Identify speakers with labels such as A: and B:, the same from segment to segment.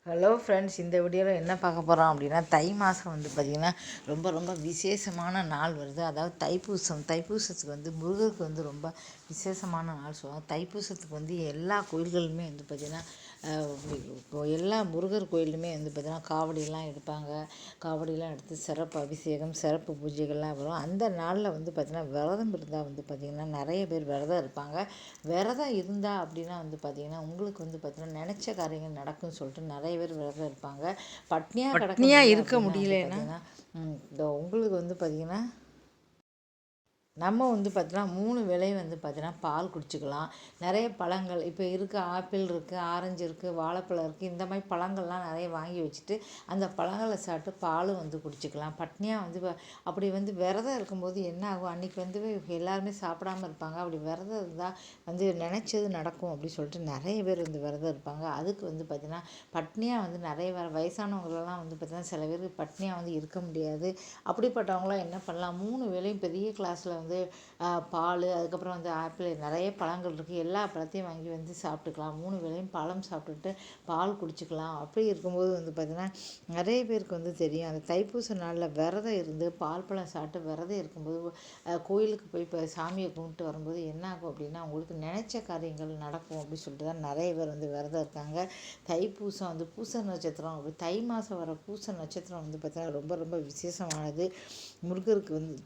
A: Hello friends, இந்த வீடியோவில் என்ன பார்க்க போகிறோம் அப்படின்னா, தை மாதம் வந்து பார்த்திங்கன்னா ரொம்ப ரொம்ப விசேஷமான நாள் வருது. அதாவது தைப்பூசம். தைப்பூசத்துக்கு வந்து முருகருக்கு வந்து ரொம்ப விசேஷமான நாள் சொல்லுவாங்க. தைப்பூசத்துக்கு வந்து எல்லா கோயில்களுமே வந்து பார்த்திங்கன்னா எல்லா முருகர் கோயிலுமே வந்து பார்த்திங்கன்னா காவடியெல்லாம் எடுப்பாங்க. காவடியெல்லாம் எடுத்து சிறப்பு அபிஷேகம், சிறப்பு பூஜைகள்லாம் வரும். அந்த நாளில் வந்து பார்த்திங்கன்னா விரதம் இருந்தால் வந்து பார்த்திங்கன்னா நிறைய பேர் விரதம் இருப்பாங்க. விரதம் இருந்தால் அப்படின்னா வந்து பார்த்திங்கன்னா உங்களுக்கு வந்து பார்த்திங்கன்னா நினச்ச காரியங்கள் நடக்கும்னு சொல்லிட்டு நிறைய பேர் விரதம் இருப்பாங்க. பட்னியாக இருக்க முடியலன்னா உங்களுக்கு வந்து பார்த்திங்கன்னா நம்ம வந்து பார்த்தீங்கன்னா 3 வேளையும் வந்து பார்த்தீங்கன்னா பால் குடிச்சிக்கலாம். நிறைய பழங்கள் இப்போ இருக்குது, ஆப்பிள் இருக்குது, ஆரஞ்சு இருக்குது, வாழைப்பழம் இருக்குது. இந்த மாதிரி பழங்கள்லாம் நிறைய வாங்கி வச்சுட்டு அந்த பழங்களை சாப்பிட்டு பாலும் வந்து குடிச்சிக்கலாம். பட்னியாக வந்து அப்படி வந்து விரதம் இருக்கும்போது என்ன ஆகும், அன்றைக்கி வந்து எல்லாருமே சாப்பிடாமல் இருப்பாங்க. அப்படி விரதம் இருந்தால் வந்து நினச்சது நடக்கும் அப்படின்னு சொல்லிட்டு நிறைய பேர் வந்து விரதம் இருப்பாங்க. அதுக்கு வந்து பார்த்திங்கன்னா பட்னியாக வந்து நிறைய வயசானவங்களெல்லாம் வந்து பார்த்திங்கன்னா சில பேருக்கு பட்னியாக வந்து இருக்க முடியாது. அப்படிப்பட்டவங்களாம் என்ன பண்ணலாம், 3 வேளையும் பெரிய கிளாஸில் வந்து பால், அதுக்கப்புறம் வந்து ஆப்பிள், நிறைய பழங்கள் இருக்குது. எல்லா பழத்தையும் வாங்கி வந்து சாப்பிட்டுக்கலாம். 3 வேளையும் பழம் சாப்பிட்டுட்டு பால் குடிச்சிக்கலாம். அப்படி இருக்கும்போது வந்து பார்த்திங்கன்னா நிறைய பேருக்கு வந்து தெரியும், அந்த தைப்பூச நாளில் விரதம் இருந்து பால் பழம் சாப்பிட்டு விரதம் இருக்கும்போது கோயிலுக்கு போய் இப்போ சாமியை கும்பிட்டு வரும்போது என்ன ஆகும் அப்படின்னா உங்களுக்கு நினச்ச காரியங்கள் நடக்கும் அப்படின்னு சொல்லிட்டு தான் நிறைய பேர் வந்து விரதம் இருக்காங்க. தைப்பூசம் வந்து பூச நட்சத்திரம், அப்படி தை மாதம் வர பூச நட்சத்திரம் வந்து பார்த்திங்கன்னா ரொம்ப ரொம்ப விசேஷமானது. முருகருக்கு வந்து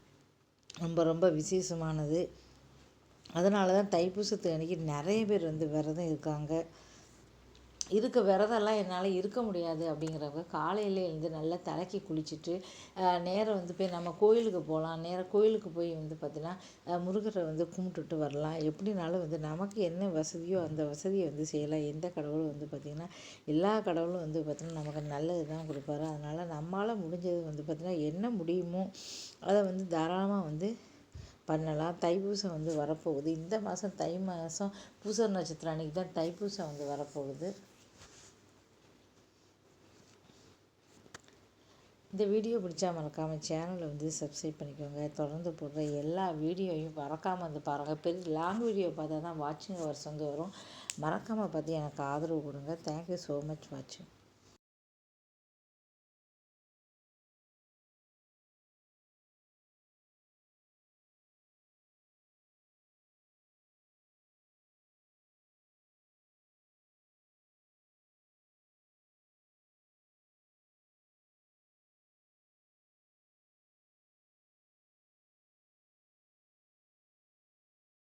A: ரொம்ப ரொம்ப விசேஷமானது. அதனால தான் தைப்பூசத்து அன்றைக்கி நிறைய பேர் வந்து விரதம் இருக்காங்க. விரதம்லாம் என்னால் இருக்க முடியாது அப்படிங்கிறவங்க காலையிலே எழுந்து நல்லா தலைக்கு குளிச்சுட்டு நேராக வந்து போய் நம்ம கோயிலுக்கு போகலாம். நேராக கோயிலுக்கு போய் வந்து பார்த்திங்கன்னா முருகரை வந்து கும்பிட்டுட்டு வரலாம். எப்படினாலும் வந்து நமக்கு என்ன வசதியோ அந்த வசதியை வந்து செய்யலாம். எந்த கடவுளும் வந்து பார்த்திங்கன்னா எல்லா கடவுளும் வந்து பார்த்திங்கன்னா நமக்கு நல்லது தான் கொடுப்பாரு. அதனால் நம்மளால் முடிஞ்சது வந்து பார்த்திங்கன்னா என்ன முடியுமோ அதை வந்து தாராளமாக வந்து பண்ணலாம். தைப்பூசம் வந்து வரப்போகுது. இந்த மாதம் தை மாதம் பூச நட்சத்திரம் அன்றைக்கி தான் தைப்பூசம் வந்து வரப்போகுது. இந்த வீடியோ பிடிச்சா மறக்காமல் சேனலை வந்து சப்ஸ்கிரைப் பண்ணிக்கோங்க. தொடர்ந்து போடுற எல்லா வீடியோவையும் மறக்காமல் வந்து பாருங்கள். பெரிய லாங் வீடியோ பார்த்தா தான் வாட்சிங் ஹவர்ஸ் வந்து வரும். மறக்காமல் பார்த்து எனக்கு ஆதரவு கொடுங்க. தேங்க்யூ ஸோ மச் வாட்சிங்.